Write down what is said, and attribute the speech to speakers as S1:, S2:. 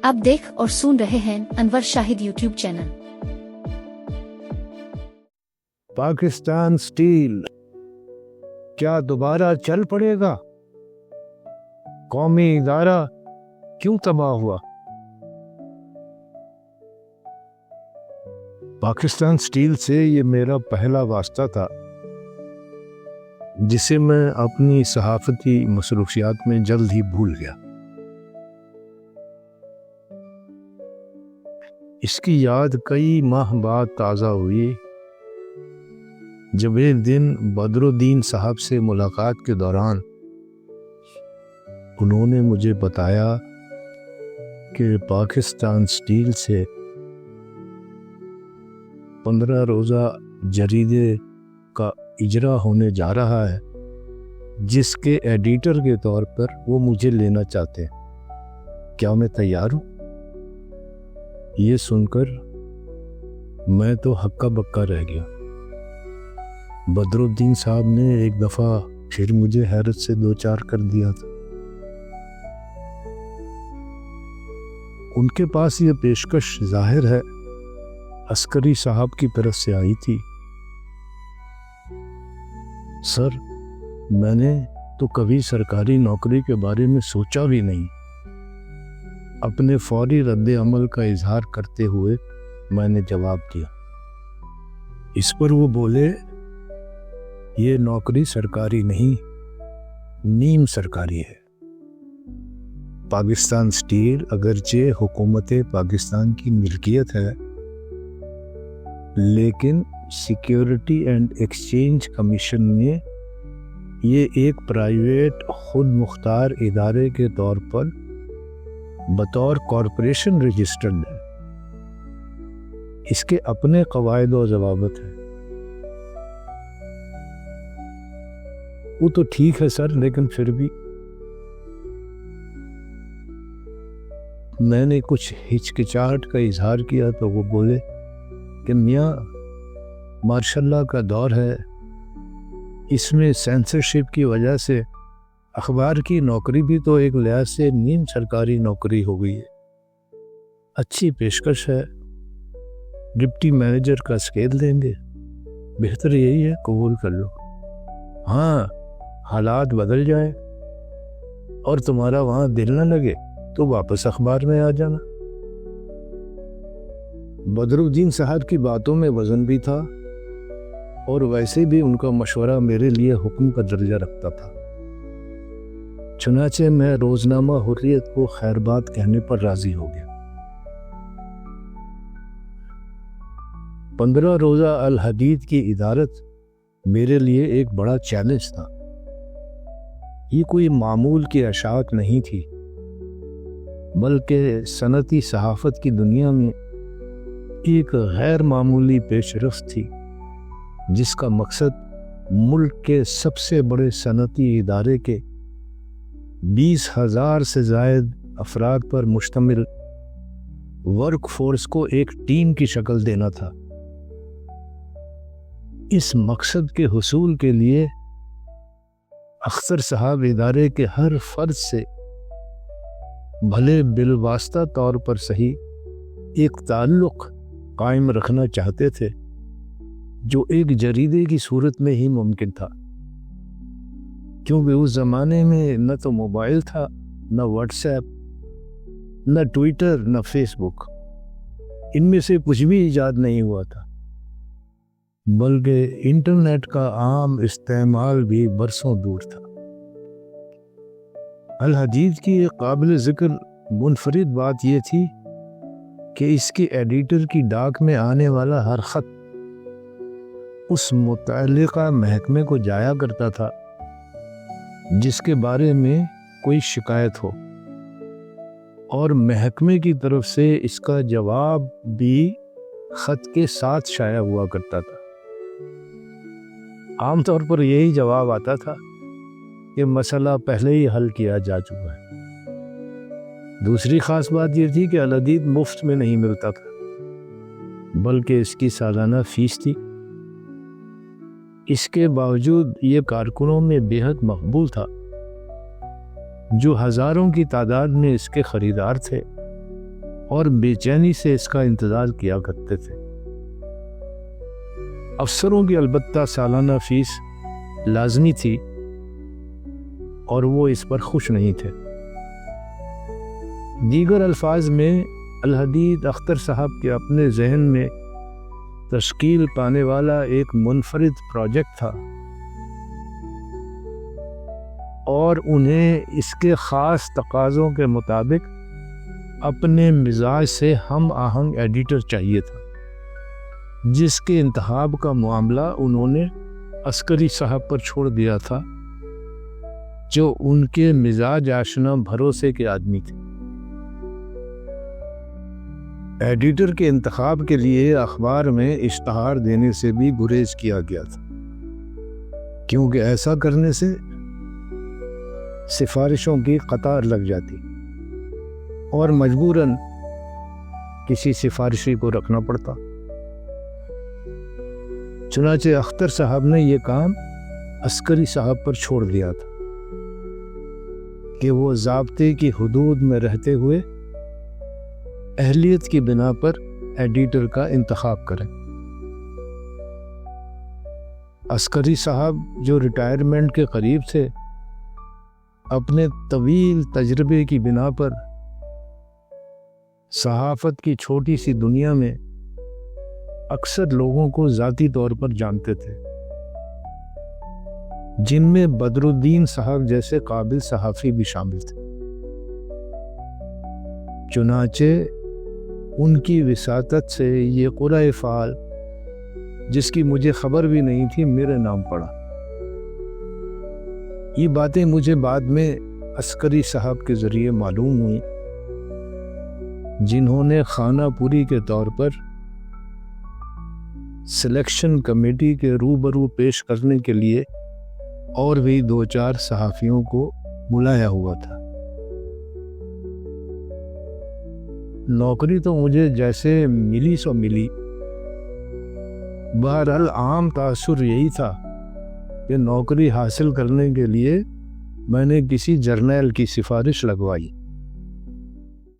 S1: आप देख और सुन रहे हैं Anwar Shahid YouTube channel.
S2: Pakistan steel क्या दोबारा चल पड़ेगा? कौमी इदारा क्यों तबाह हुआ? पाकिस्तान स्टील से ये मेरा पहला वास्ता था, जिसे मैं अपनी सहाफती मसरूफियात में जल्द ही भूल गया। इसकी याद कई माह बाद ताज़ा हुई जब एक दिन बदरुद्दीन साहब से मुलाकात के दौरान उन्होंने मुझे बताया कि पाकिस्तान स्टील से 15 रोज़ा जरीदे का इजरा होने जा रहा है, जिसके एडिटर के तौर पर वो मुझे लेना चाहते हैं। क्या मैं तैयार हूँ? ये सुनकर मैं तो हक्का बक्का रह गया। बदरुद्दीन साहब ने एक दफ़ा फिर मुझे हैरत से दो चार कर दिया था। उनके पास ये पेशकश जाहिर है अस्करी साहब की तरफ से आई थी। सर, मैंने तो कभी सरकारी नौकरी के बारे में सोचा भी नहीं। अपने फौरी रद्द अमल का इजहार करते हुए मैंने जवाब दिया। इस पर वो बोले, ये नौकरी सरकारी नहीं, नीम सरकारी है। पाकिस्तान स्टील अगरचे हुकूमत पाकिस्तान की मिल्कियत है, लेकिन सिक्योरिटी एंड एक्सचेंज कमीशन ने ये एक प्राइवेट खुद मुख्तार इदारे के तौर पर बतौर कॉरपोरेशन रजिस्टर्ड है। इसके अपने कवायद और ज़वाबित है। वो तो ठीक है सर, लेकिन फिर भी मैंने कुछ हिचकिचाहट का इजहार किया तो वो बोले कि मियाँ, मार्शल्लाह का दौर है, इसमें सेंसरशिप की वजह से अखबार की नौकरी भी तो एक लिहाज से नीम सरकारी नौकरी हो गई है। अच्छी पेशकश है, डिप्टी मैनेजर का स्केल देंगे, बेहतर यही है कबूल कर लो। हाँ, हालात बदल जाए और तुम्हारा वहाँ दिल न लगे तो वापस अखबार में आ जाना। बदरुद्दीन साहब की बातों में वजन भी था और वैसे भी उनका मशवरा मेरे लिए हुक्म का दर्जा रखता था। चुनाचे मैं रोजनामा हुर्रियत को खैरबाद कहने पर राजी हो गया। 15 रोज़ा अल हदीद की इदारत मेरे लिए एक बड़ा चैलेंज था। ये कोई मामूल की अशात नहीं थी, बल्कि सनती सहाफत की दुनिया में एक गैर मामूली पेशरफ्त थी, जिसका मकसद मुल्क के सबसे बड़े सनती इदारे के 20,000 से ज़ायद अफराद पर मुश्तमिल वर्क फोर्स को एक टीम की शक्ल देना था। इस मकसद के हुसूल के लिए अख्तर साहब इदारे के हर फर्द से भले बिलवास्ता तौर पर सही एक ताल्लुक़ कायम रखना चाहते थे, जो एक जरीदे की सूरत में ही मुमकिन था, क्योंकि उस ज़माने में न तो मोबाइल था, न व्हाट्सएप, न ट्विटर, न फेसबुक। इनमें से कुछ भी इजाद नहीं हुआ था, बल्कि इंटरनेट का आम इस्तेमाल भी बरसों दूर था। अल हदीद की एक काबिल ज़िक्र मुनफरिद बात यह थी कि इसके एडिटर की डाक में आने वाला हर ख़त उस मुतल्लिका महकमे को जाया करता था जिसके बारे में कोई शिकायत हो, और महकमे की तरफ से इसका जवाब भी ख़त के साथ शाया हुआ करता था। आमतौर पर यही जवाब आता था कि मसला पहले ही हल किया जा चुका है। दूसरी ख़ास बात यह थी कि अल हदीद मुफ्त में नहीं मिलता था, बल्कि इसकी सालाना फ़ीस थी। इसके बावजूद ये कारकुनों में बेहद मकबूल था, जो हज़ारों की तादाद में इसके ख़रीदार थे اور بے چینی سے اس کا انتظار کیا کرتے تھے۔ افسروں کی البتہ سالانہ فیس لازمی تھی اور وہ اس پر خوش نہیں تھے۔ دیگر الفاظ میں الحدید اختر صاحب کے اپنے ذہن میں تشکیل پانے والا ایک منفرد پروجیکٹ تھا اور انہیں اس کے خاص تقاضوں کے مطابق اپنے مزاج سے ہم آہنگ ایڈیٹر چاہیے تھا، جس کے انتخاب کا معاملہ انہوں نے عسکری صاحب پر چھوڑ دیا تھا، جو ان کے مزاج آشنا بھروسے کے آدمی تھے۔ ایڈیٹر کے انتخاب کے لیے اخبار میں اشتہار دینے سے بھی گریز کیا گیا تھا، کیونکہ ایسا کرنے سے سفارشوں کی قطار لگ جاتی اور مجبوراً کسی سفارشی کو رکھنا پڑتا۔ چنانچہ اختر صاحب نے یہ کام عسکری صاحب پر چھوڑ دیا تھا کہ وہ ضابطے کی حدود میں رہتے ہوئے اہلیت کی بنا پر ایڈیٹر کا انتخاب کریں۔ عسکری صاحب جو ریٹائرمنٹ کے قریب تھے، اپنے طویل تجربے کی بنا پر صحافت کی چھوٹی سی دنیا میں اکثر لوگوں کو ذاتی طور پر جانتے تھے، جن میں بدر الدین صاحب جیسے قابل صحافی بھی شامل تھے۔ چنانچہ ان کی وساطت سے یہ قرعہ فعال، جس کی مجھے خبر بھی نہیں تھی، میرے نام پڑا۔ یہ باتیں مجھے بعد میں عسکری صاحب کے ذریعے معلوم ہوئی، جنہوں نے خانہ پوری کے طور پر سلیکشن کمیٹی کے روبرو پیش کرنے کے لیے اور بھی 2-4 صحافیوں کو بلایا ہوا تھا۔ نوکری تو مجھے جیسے ملی سو ملی، بہرحال عام تاثر یہی تھا کہ نوکری حاصل کرنے کے لیے میں نے کسی جرنیل کی سفارش لگوائی۔